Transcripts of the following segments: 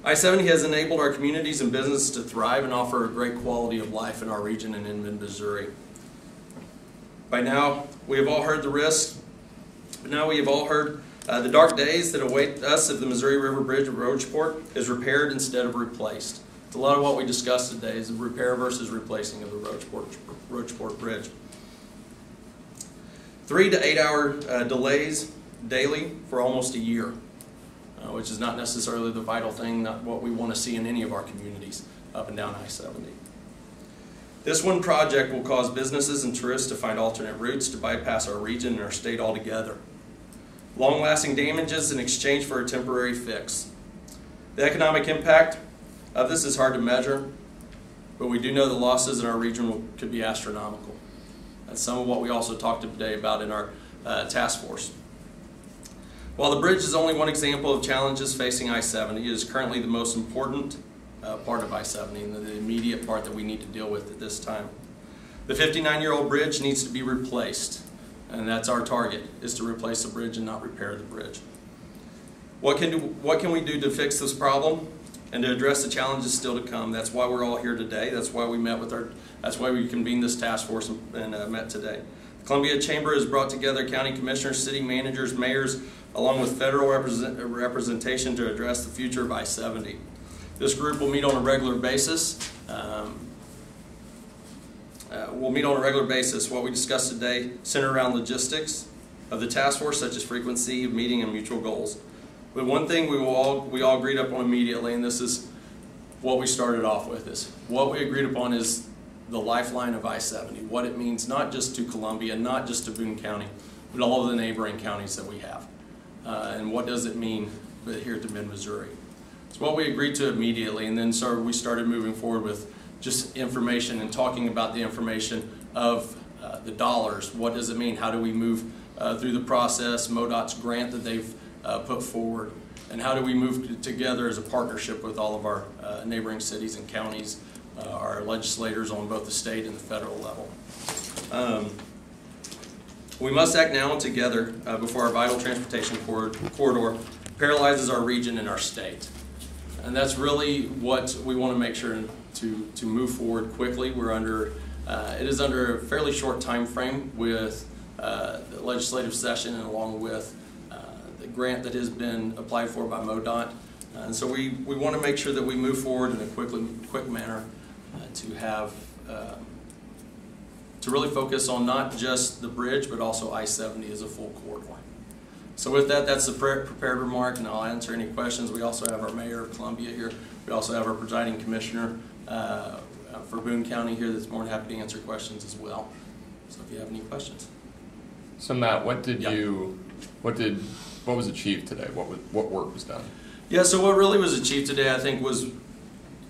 I-70 has enabled our communities and business to thrive and offer a great quality of life in our region and in Missouri. By now, we have all heard the risks, but now we have all heard the dark days that await us if the Missouri River Bridge at Rocheport is repaired instead of replaced. It's a lot of what we discussed today is the repair versus replacing of the Rocheport Bridge. 3 to 8 hour delays daily for almost a year, which is not necessarily the vital thing, not what we want to see in any of our communities up and down I-70. This one project will cause businesses and tourists to find alternate routes to bypass our region and our state altogether. Long-lasting damages in exchange for a temporary fix. The economic impact of this is hard to measure, but we do know the losses in our region could be astronomical. That's some of what we also talked today about in our task force. While the bridge is only one example of challenges facing I-70, it is currently the most important part of I-70 and the immediate part that we need to deal with at this time. The 59-year-old bridge needs to be replaced, and that's our target, is to replace the bridge and not repair the bridge. What can we do to fix this problem and to address the challenges still to come? That's why we're all here today. That's why we met with that's why we convened this task force and met today. The Columbia Chamber has brought together county commissioners, city managers, mayors, along with federal representation to address the future of I-70. This group will meet on a regular basis. What we discussed today center around logistics of the task force, such as frequency of meeting and mutual goals. But one thing we all agreed upon immediately, and this is what we started off with, is what we agreed upon is the lifeline of I-70, what it means not just to Columbia, not just to Boone County, but all of the neighboring counties that we have. And what does it mean here to mid-Missouri? It's what we agreed to immediately, and then we started moving forward with just information and talking about the information of the dollars. What does it mean? How do we move through the process, MoDOT's grant that they've put forward, and how do we move together as a partnership with all of our neighboring cities and counties, our legislators on both the state and the federal level. We must act now and together before our vital transportation corridor paralyzes our region and our state. And that's really what we want to make sure to move forward quickly. It is under a fairly short time frame with the legislative session and along with the grant that has been applied for by MoDOT. And so we want to make sure that we move forward in a quick manner to really focus on not just the bridge, but also I-70 as a full corridor. So with that, that's the prepared remark, and I'll answer any questions. We also have our mayor of Columbia here. We also have our presiding commissioner for Boone County here that's more than happy to answer questions as well. So if you have any questions. So Matt, what was achieved today? What work was done? Yeah, so what really was achieved today, I think, was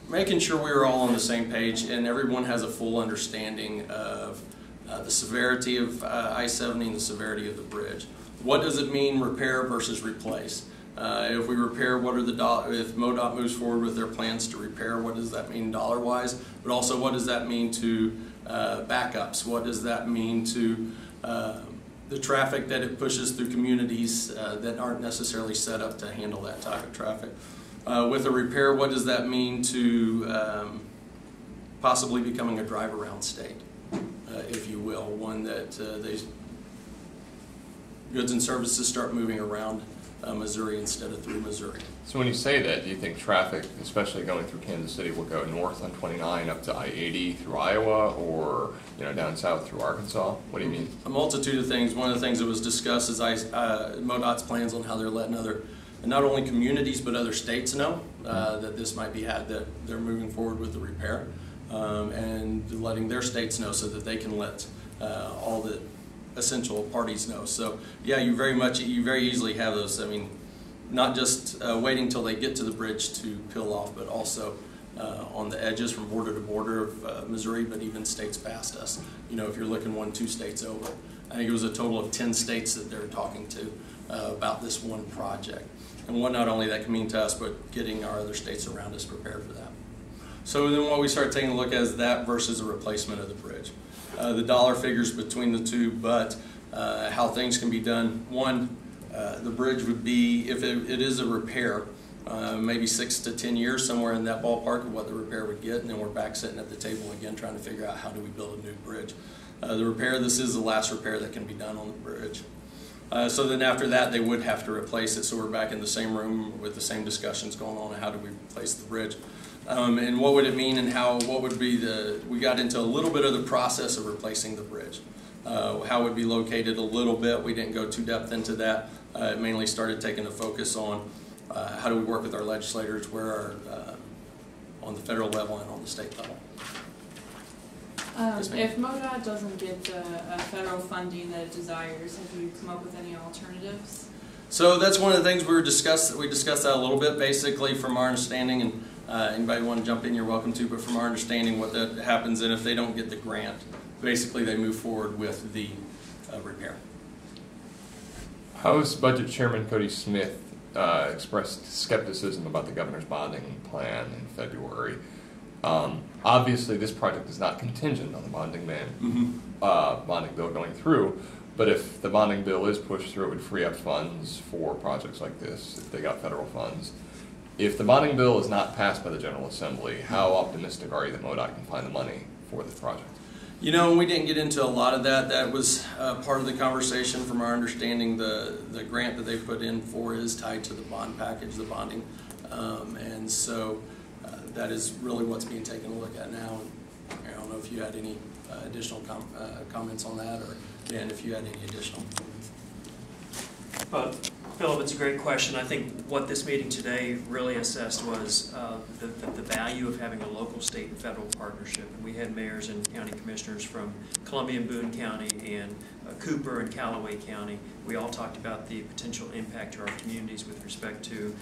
making sure we were all on the same page and everyone has a full understanding of the severity of I-70 and the severity of the bridge. What does it mean repair versus replace? If we repair, if MoDOT moves forward with their plans to repair, what does that mean dollar-wise? But also, what does that mean to backups? What does that mean to the traffic that it pushes through communities that aren't necessarily set up to handle that type of traffic? With a repair, what does that mean to possibly becoming a drive-around state, if you will, one that goods and services start moving around Missouri instead of through Missouri. So when you say that, do you think traffic, especially going through Kansas City, will go north on 29 up to I-80 through Iowa, or down south through Arkansas? What do you mean? A multitude of things. One of the things that was discussed is MoDOT's plans on how they're letting not only communities but other states know that this might be that they're moving forward with the repair, and letting their states know so that they can let all the essential parties know. So yeah, you very easily have those. I mean, not just waiting till they get to the bridge to peel off, but also on the edges from border to border of Missouri, but even states past us. If you're looking 1-2 states over, I think it was a total of 10 states that they're talking to about this one project. And what not only that can mean to us, but getting our other states around us prepared for that. So then what we start taking a look at is that versus a replacement of the bridge. The dollar figures between the two, but how things can be done. One, the bridge would be, if it is a repair, maybe 6 to 10 years, somewhere in that ballpark of what the repair would get, and then we're back sitting at the table again trying to figure out how do we build a new bridge. The repair, this is the last repair that can be done on the bridge. So then after that, they would have to replace it, so we're back in the same room with the same discussions going on, how do we replace the bridge. And what would it mean, and what would be we got into a little bit of the process of replacing the bridge. How it would be located a little bit, we didn't go too depth into that. It mainly started taking a focus on how do we work with our legislators, on the federal level and on the state level. If MoDOT doesn't get the federal funding that it desires, have you come up with any alternatives? So that's one of the things we discussed that a little bit, basically from our understanding, and anybody want to jump in, you're welcome to, but from our understanding what that happens, and if they don't get the grant, basically they move forward with the repair. House Budget Chairman Cody Smith expressed skepticism about the governor's bonding plan in February. Obviously, this project is not contingent on the bonding bill going through, but if the bonding bill is pushed through, it would free up funds for projects like this if they got federal funds. If the bonding bill is not passed by the General Assembly, how optimistic are you that MoDOT can find the money for this project? You know, we didn't get into a lot of that. That was part of the conversation. From our understanding, the grant that they put in for is tied to the bond package, the bonding, and so that is really what's being taken a look at now. And I don't know if you had any additional comments on that, or Dan, if you had any additional. Philip, it's a great question. I think what this meeting today really assessed was the value of having a local, state, and federal partnership. And we had mayors and county commissioners from Columbia and Boone County and Cooper and Callaway County. We all talked about the potential impact to our communities with respect to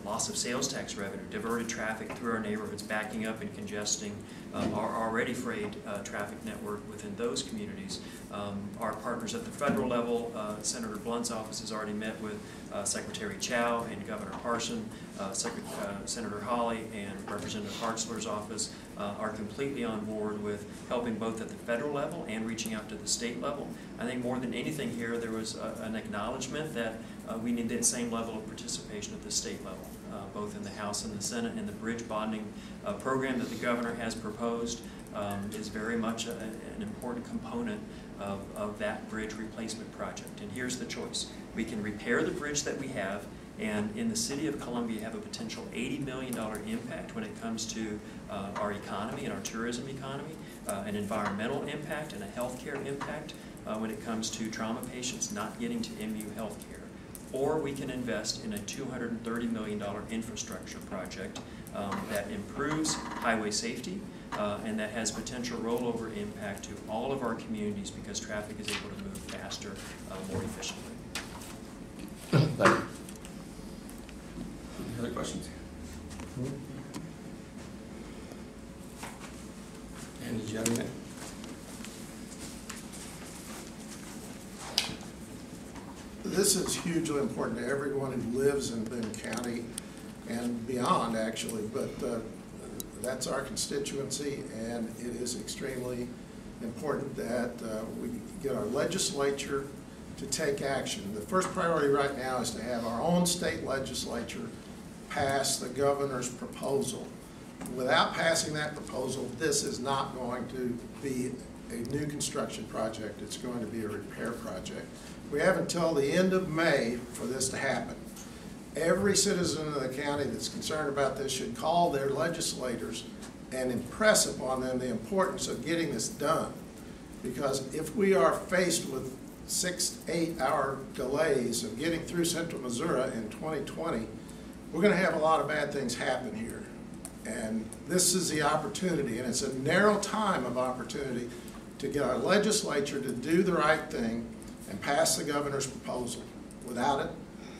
loss of sales tax revenue, diverted traffic through our neighborhoods, backing up and congesting our already frayed traffic network within those communities. Our partners at the federal level, Senator Blunt's office has already met with Secretary Chow and Governor Parson. Senator Hawley and Representative Hartzler's office are completely on board with helping both at the federal level and reaching out to the state level. I think more than anything here, there was an acknowledgement that we need that same level of participation at the state level, both in the House and the Senate, and the bridge bonding program that the governor has proposed is very much an important component of that bridge replacement project. And here's the choice. We can repair the bridge that we have, and in the city of Columbia have a potential $80 million impact when it comes to our economy and our tourism economy, an environmental impact and a healthcare impact when it comes to trauma patients not getting to MU healthcare. Or we can invest in a $230 million infrastructure project that improves highway safety and that has potential rollover impact to all of our communities because traffic is able to move faster, more efficiently. Thank you. Any other questions? And did you have anything? This is hugely important to everyone who lives in Boone County and beyond, actually, but that's our constituency, and it is extremely important that we get our legislature to take action. The first priority right now is to have our own state legislature pass the governor's proposal. Without passing that proposal, this is not going to be a new construction project. It's going to be a repair project. We have until the end of May for this to happen. Every citizen of the county that's concerned about this should call their legislators and impress upon them the importance of getting this done. Because if we are faced with 6-8 hour delays of getting through central Missouri in 2020, we're going to have a lot of bad things happen here. And this is the opportunity, and it's a narrow time of opportunity to get our legislature to do the right thing and pass the governor's proposal. Without it,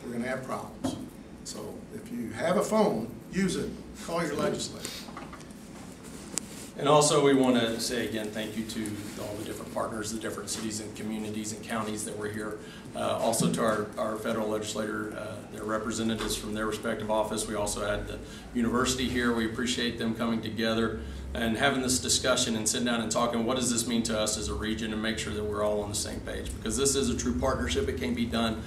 we're going to have problems. So if you have a phone, use it. Call your legislator. And also we want to say again thank you to all the different partners, the different cities and communities and counties that were here. Also to our federal legislator, their representatives from their respective office. We also had the university here. We appreciate them coming together and having this discussion and sitting down and talking, what does this mean to us as a region, and make sure that we're all on the same page, because this is a true partnership. It can be done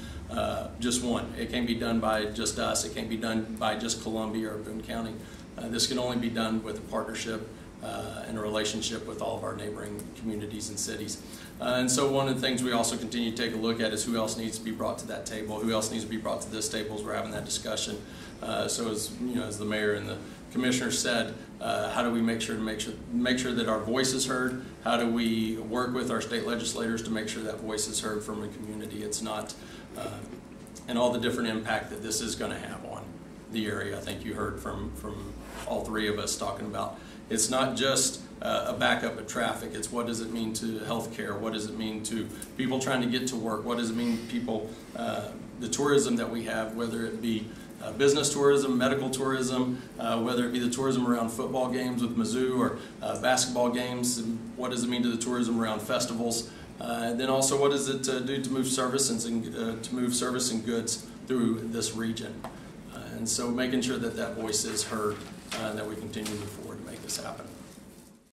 just one. It can't be done by just us. It can't be done by just Columbia or Boone County. This can only be done with a partnership and a relationship with all of our neighboring communities and cities. And so one of the things we also continue to take a look at is who else needs to be brought to that table, who else needs to be brought to this table as we're having that discussion. So as you know, as the mayor and the commissioner said, how do we make sure that our voice is heard? How do we work with our state legislators to make sure that voice is heard from the community? It's not, and all the different impact that this is going to have on the area. I think you heard from all three of us talking about. It's not just a backup of traffic. It's what does it mean to healthcare? What does it mean to people trying to get to work? What does it mean to people, the tourism that we have, whether it be business tourism, medical tourism, whether it be the tourism around football games with Mizzou or basketball games, and what does it mean to the tourism around festivals? And then also what does it do to move services and goods through this region? And so making sure that that voice is heard and that we continue to move forward to make this happen.